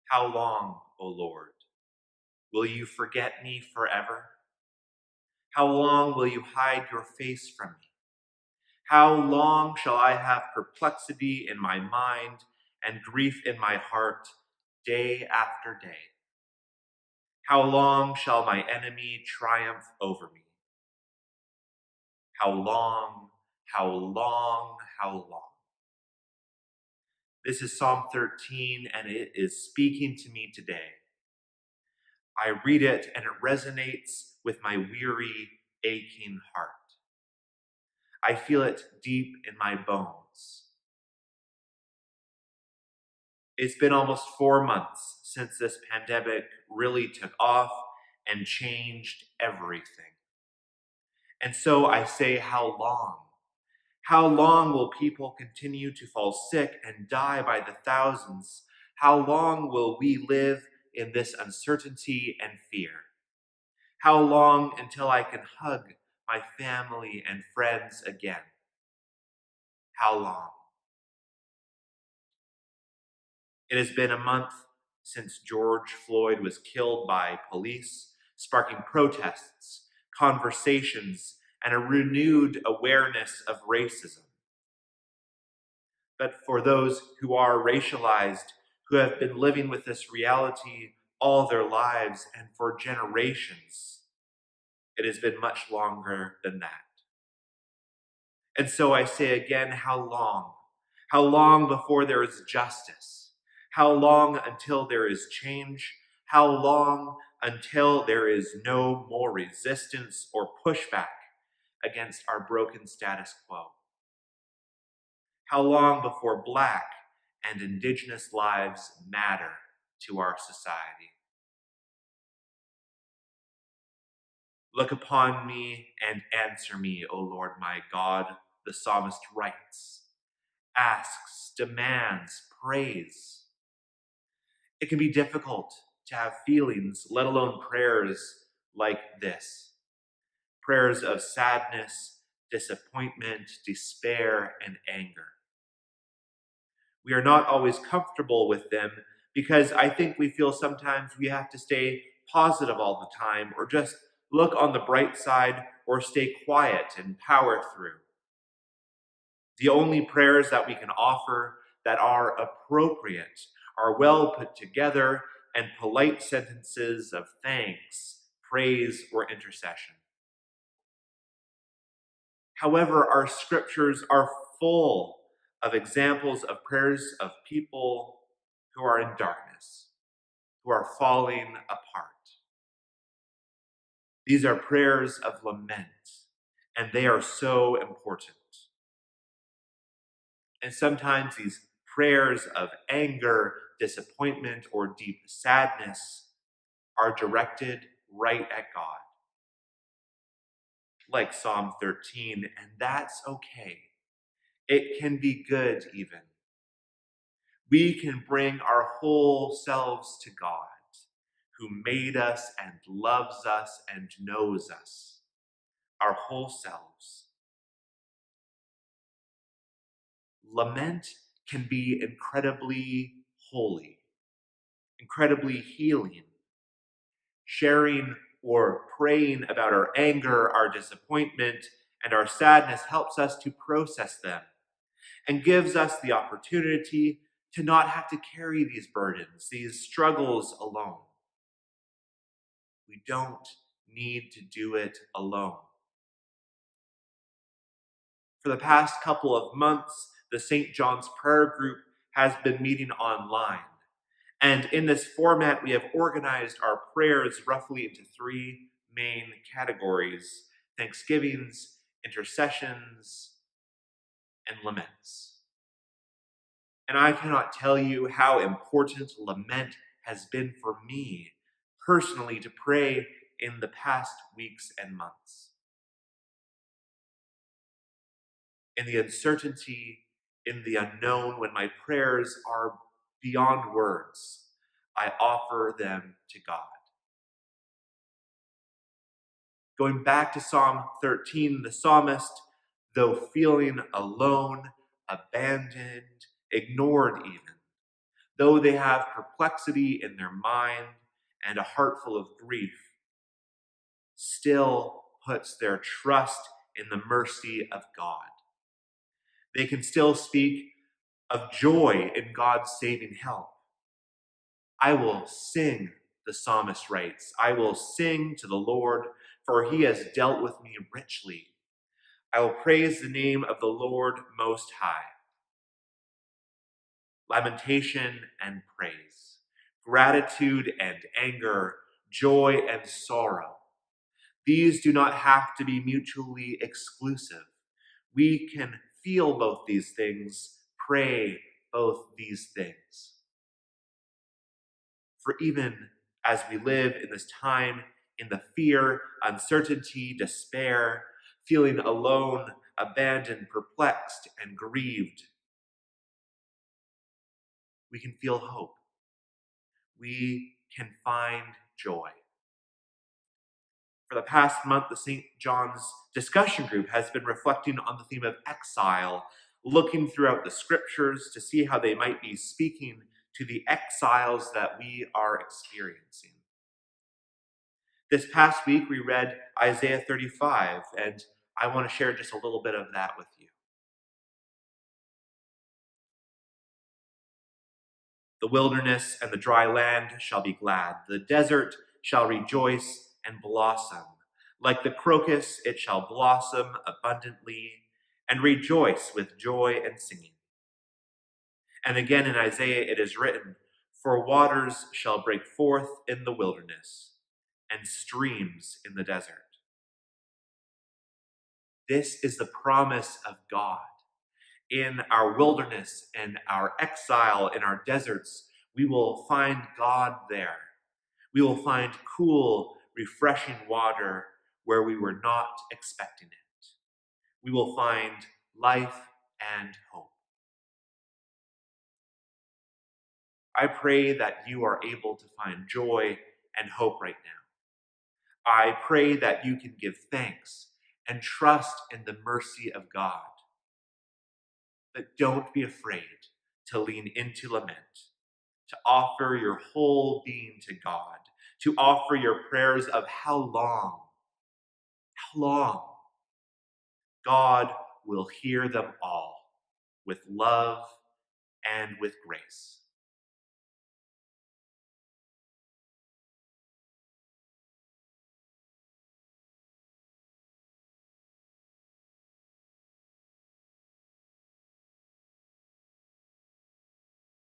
How long, O Lord? Will you forget me forever? How long will you hide your face from me? How long shall I have perplexity in my mind and grief in my heart day after day? How long shall my enemy triumph over me? How long, how long, how long? This is Psalm 13, and it is speaking to me today. I read it, and it resonates with my weary, aching heart. I feel it deep in my bones. It's been almost 4 months since this pandemic really took off and changed everything. And so I say, how long? How long will people continue to fall sick and die by the thousands? How long will we live in this uncertainty and fear? How long until I can hug my family and friends again? How long? It has been a month since George Floyd was killed by police, sparking protests, conversations, and a renewed awareness of racism. But for those who are racialized, who have been living with this reality all their lives and for generations, it has been much longer than that. And so I say again, how long? How long before there is justice? How long until there is change? How long until there is no more resistance or pushback against our broken status quo? How long before Black and Indigenous lives matter to our society? Look upon me and answer me, O Lord my God, the psalmist writes, asks, demands, prays. It can be difficult to have feelings, let alone prayers like this. Prayers of sadness, disappointment, despair, and anger. We are not always comfortable with them because I think we feel sometimes we have to stay positive all the time or just look on the bright side or stay quiet and power through. The only prayers that we can offer that are appropriate are well put together and polite sentences of thanks, praise, or intercession. However, our scriptures are full of examples of prayers of people who are in darkness, who are falling apart. These are prayers of lament, and they are so important. And sometimes these prayers of anger, disappointment, or deep sadness are directed right at God, like Psalm 13, and that's okay. It can be good even. We can bring our whole selves to God, who made us and loves us and knows us, our whole selves. Lament can be incredibly holy, incredibly healing. Sharing or praying about our anger, our disappointment, and our sadness helps us to process them and gives us the opportunity to not have to carry these burdens, these struggles alone. We don't need to do it alone. For the past couple of months, the St. John's Prayer Group has been meeting online. And in this format, we have organized our prayers roughly into 3 main categories: thanksgivings, intercessions, and laments. And I cannot tell you how important lament has been for me personally to pray in the past weeks and months. In the uncertainty, in the unknown, when my prayers are beyond words, I offer them to God. Going back to Psalm 13, the psalmist, though feeling alone, abandoned, ignored even, though they have perplexity in their mind and a heart full of grief, still puts their trust in the mercy of God. They can still speak of joy in God's saving help. I will sing, the psalmist writes. I will sing to the Lord, for he has dealt with me richly. I will praise the name of the Lord Most High. Lamentation and praise, gratitude and anger, joy and sorrow. These do not have to be mutually exclusive. We can feel both these things, pray both these things. For even as we live in this time in the fear, uncertainty, despair, feeling alone, abandoned, perplexed, and grieved, we can feel hope. We can find joy. For the past month, the St. John's discussion group has been reflecting on the theme of exile, looking throughout the scriptures to see how they might be speaking to the exiles that we are experiencing. This past week, we read Isaiah 35, and I want to share just a little bit of that with you. The wilderness and the dry land shall be glad. The desert shall rejoice and blossom. Like the crocus, it shall blossom abundantly and rejoice with joy and singing. And again in Isaiah it is written, for waters shall break forth in the wilderness and streams in the desert. This is the promise of God. In our wilderness and our exile, in our deserts, we will find God there. We will find cool, refreshing water where we were not expecting it. We will find life and hope. I pray that you are able to find joy and hope right now. I pray that you can give thanks and trust in the mercy of God. But don't be afraid to lean into lament, to offer your whole being to God, to offer your prayers of how long. God will hear them all with love and with grace.